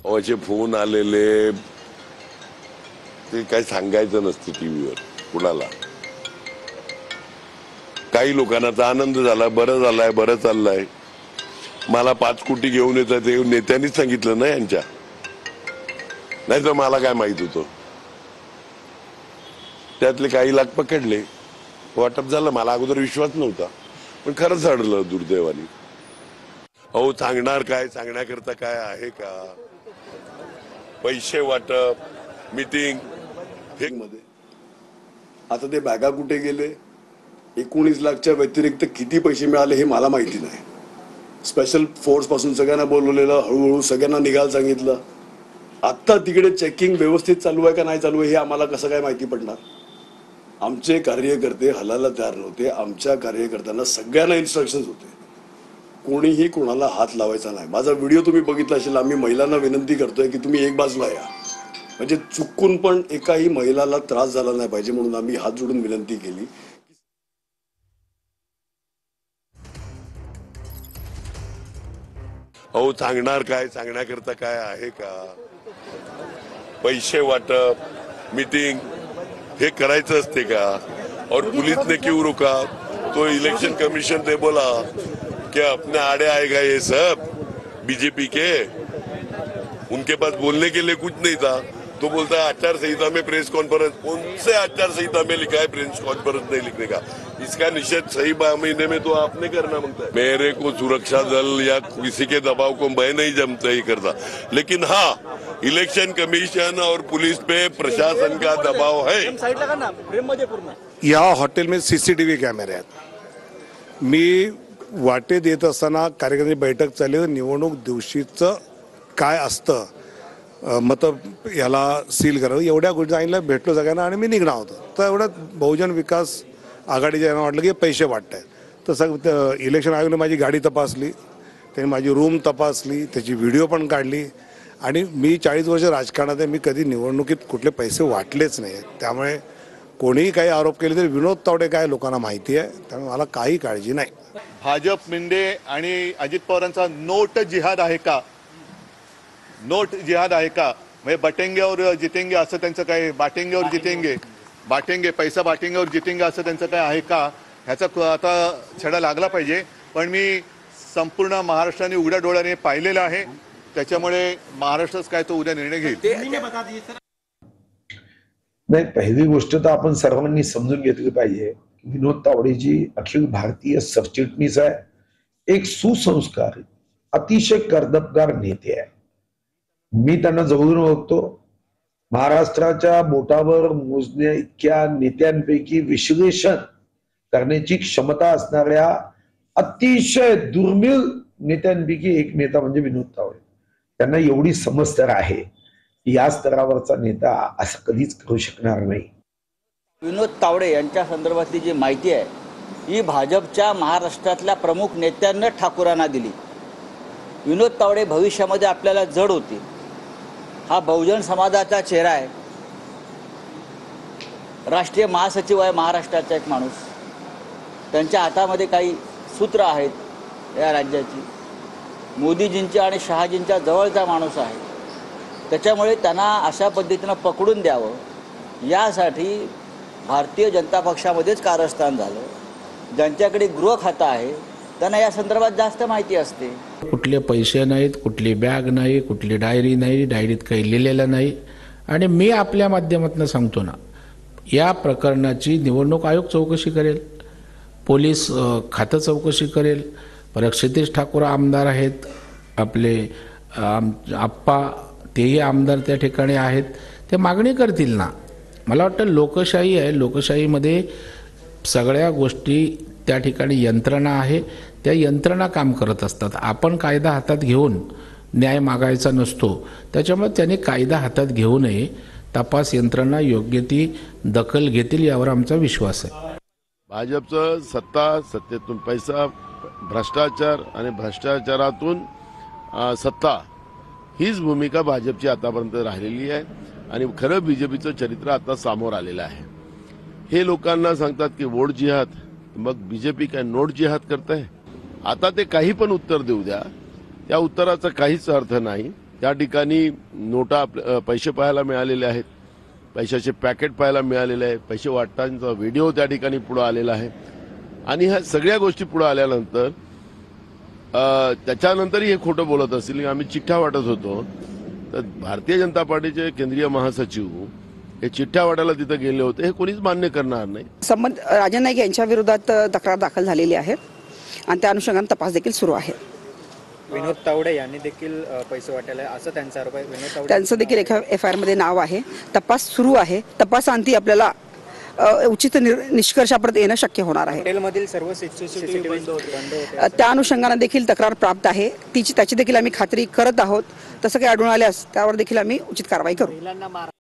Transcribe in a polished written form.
असे फोन आलेले ते काही सांगायचं नसतं टीव्हीवर कुणाला. काही लोकांना तर आनंद झाला, बरं झालाय, बरं चाललंय. मला 5 कोटी घेऊन येतात ते नेत्यांनीच सांगितलं ना यांच्या, नाही तर मला काय माहित होतं. त्यातले काही लाख पकडले, वाटप झालं. मला अगोदर विश्वास नव्हता, पण खरंच अडलं दुर्दैवानी. अहो सांगणार काय, सांगण्याकरता काय आहे का? पैसे वाटप, मीटिंग फेक मध्ये. आता ते बॅगा कुठे गेले, 19 लाखच्या व्यतिरिक्त किती पैसे मिळाले हे मला माहिती नाही. स्पेशल फोर्स पासून सगळ्यांना बोलवलेलं, हळूहळू सगळ्यांना निघायला सांगितलं. आता तिकडे चेकिंग व्यवस्थित चालू आहे का नाही चालू आहे हे आम्हाला कसं काय माहिती पडणार? आमचे कार्यकर्ते हलायला तयार नव्हते. आमच्या कार्यकर्त्यांना सगळ्यांना इन्स्ट्रक्शन्स होते, कोणीही कोणाला हात लावायचा नाही. माझा व्हिडिओ तुम्ही बघितला असेल. आम्ही महिलांना विनंती करतोय की तुम्ही एक बाजूला या, म्हणजे चुकून पण एकाही महिलाला त्रास झाला नाही पाहिजे म्हणून आम्ही हात जोडून विनंती केली. अहो सांगणार काय, सांगण्याकरता काय आहे का? पैसे वाटप, मीटिंग हे करायचं असते का? और पुलिस ने क्यों रोका? तो इलेक्शन कमीशन ने बोला क्या अपने आड़े आएगा ये सब बीजेपी के, उनके पास बोलने के लिए कुछ नहीं था. तो बोलता है आचार संहिता में प्रेस कॉन्फ्रेंस. कौन से आचार संहिता में लिखा है प्रेस कॉन्फ्रेंस नहीं लिखने का? इसका निषेध सही महीने में तो आपने करना मांगता है. मेरे को सुरक्षा दल या किसी के दबाव को मैं नहीं जमता ही करता, लेकिन हाँ इलेक्शन कमीशन और पुलिस पे प्रशासन का दबाव है. या हॉटेल में सीसीटीव्ही कॅमेरे आहेत. मी वाटेत येत असताना कार्यकर्त्यांची बैठक चालली होती. निवडणूक दिवशीचं काय असतं, मत याला सील करावं एवढ्या गोष्टी सांगितल्या. भेटलो सगळ्यांना आणि मी निघणार होतो. तर एवढ्यात बहुजन विकास आघाडीच्या यांना वाटलं की पैसे वाटत आहेत. तर सगळं इलेक्शन आयोगाने माझी गाडी तपासली, त्यांनी माझी रूम तपासली, त्याची व्हिडिओ पण काढली. आणि मी 40 वर्ष राजकारणात आहे, मी कधी निवडणुकीत कुठले पैसे वाटलेच नाही. त्यामुळे कोणीही काही आरोप केले तरी विनोद तावडे काय लोकांना माहिती आहे, त्यामुळे मला काही काळजी नाही. भाजप मिंदे आणि अजित पवारांचा नोट जिहाद आहे का? नोट जिहाद आहे का? म्हणजे बटेंगे और जितेंगे असं त्यांचं काय, बाटेंगे और जितेंगे, बाटेंगे पैसा बाटेंगे और जितेंगे असं त्यांचं काय आहे का? ह्याचा आता छडा लागला पाहिजे. पण मी संपूर्ण महाराष्ट्राने उघड्या डोळ्याने पाहिलेलं आहे, त्याच्यामुळे महाराष्ट्रच काय तो उद्या निर्णय घेईल. नाही, पहिली गोष्ट तर आपण सर्वांनी समजून घेतली पाहिजे. विनोद तावडेजी अखिल भारतीय सरचिटणीस आहे, एक सुसंस्कारी अतिशय कर्तबगार नेते आहे. मी त्यांना जवळून ओळखतो. महाराष्ट्राच्या बोटावर मोजण्या इतक्या नेत्यांपैकी विश्लेषण करण्याची क्षमता असणाऱ्या अतिशय दुर्मिळ नेत्यांपैकी एक नेता म्हणजे विनोद तावडे. त्यांना एवढी समज तर आहे, या स्तरावरचा नेता असं कधीच करू शकणार नाही. विनोद तावडे यांच्या संदर्भातली जी माहिती आहे ही भाजपच्या महाराष्ट्रातल्या प्रमुख नेत्यांना ठाकूरांना दिली. विनोद तावडे भविष्यामध्ये आपल्याला जड होते. हा बहुजन समाजाचा चेहरा आहे, राष्ट्रीय महासचिव आहे महाराष्ट्राचा एक माणूस. त्यांच्या हातामध्ये काही सूत्र आहेत या राज्याची. मोदीजींच्या आणि शहाजींच्या जवळचा माणूस आहे. त्याच्यामुळे त्यांना अशा पद्धतीनं पकडून द्यावं यासाठी भारतीय जनता पक्षामध्येच कारस्थान झालं. ज्यांच्याकडे गृह खातं आहे त्यांना या संदर्भात जास्त माहिती असते. कुठले पैसे नाहीत, कुठली बॅग नाही, कुठली डायरी नाही, डायरीत काही लिहिलेलं नाही. आणि मी आपल्या माध्यमातून सांगतो ना, या प्रकरणाची निवडणूक आयोग चौकशी करेल, पोलीस खातं चौकशी करेल. परत क्षितेश ठाकूर आमदार आहेत, आपले आप्पा तेही आमदार त्या ठिकाणी आहेत, ते मागणी करतील ना. मला वाटतं लोकशाही आहे, लोकशाहीमध्ये सगळ्या गोष्टी त्या ठिकाणी यंत्रणा आहे, त्या यंत्रणा काम करत असतात. आपण कायदा हातात घेऊन न्याय मागायचा नसतो. त्याच्यामुळे त्यांनी कायदा हातात घेऊ नये. तपास यंत्रणा योग्य ती दखल घेतील यावर आमचा विश्वास आहे. भाजपचं सत्ता, सत्तेतून पैसा, भ्रष्टाचार आणि भ्रष्टाचारातून सत्ता, हीच भूमिका भाजपची आतापर्यंत राहिलेली आहे. आणि खरं बीजेपीचं चरित्र आता समोर आलेलं आहे. हे लोकांना सांगतात की वोट जिहाद, मग बीजेपी काय नोट जिहाद करत आहे? आता ते काही पण उत्तर देऊ द्या, त्या उत्तराचा काहीच अर्थ नाही. त्या ठिकाणी नोटा पैसे पाहायला मिळालेले आहेत, पैशाचे पॅकेट पाहायला मिळालेले आहे, पैसे वाटतांचा व्हिडिओ त्या ठिकाणी पुढे आलेला आहे. आणि ह्या सगळ्या गोष्टी पुढे आल्यानंतर त्याच्यानंतरही हे खोटं बोलत असतील. आम्ही चिठ्ठ्या वाटत होतो, तर भारतीय जनता पार्टीचे केंद्रीय महासचिव हे चिठ्ठ्या वाटायला तिथे गेले होते, हे कोणीच मान्य करणार नाही. संबंध राजन नाईक यांच्या विरोधात तक्रार दाखल झालेली आहे आणि त्या अनुषंगाने तपास देखील सुरू आहे. विनोद तावडे यांनी देखील पैसे वाटायला असं त्यांचा आरोप आहे. विनोद तावडे त्यांचं देखील एका FIR मध्ये नाव आहे. तपास सुरू आहे. तपासांती आपल्याला उचित निष्कर्षापर्यंत येणं शक्य होणार आहे. हॉटेलमधील सर्व CCTV बंद होते. त्या अनुषंगाने देखील तक्रार प्राप्त आहे. त्याची देखील आम्ही खात्री करत आहोत. तसं काही आढळून आल्यास त्यावर देखील आम्ही उचित कारवाई करू.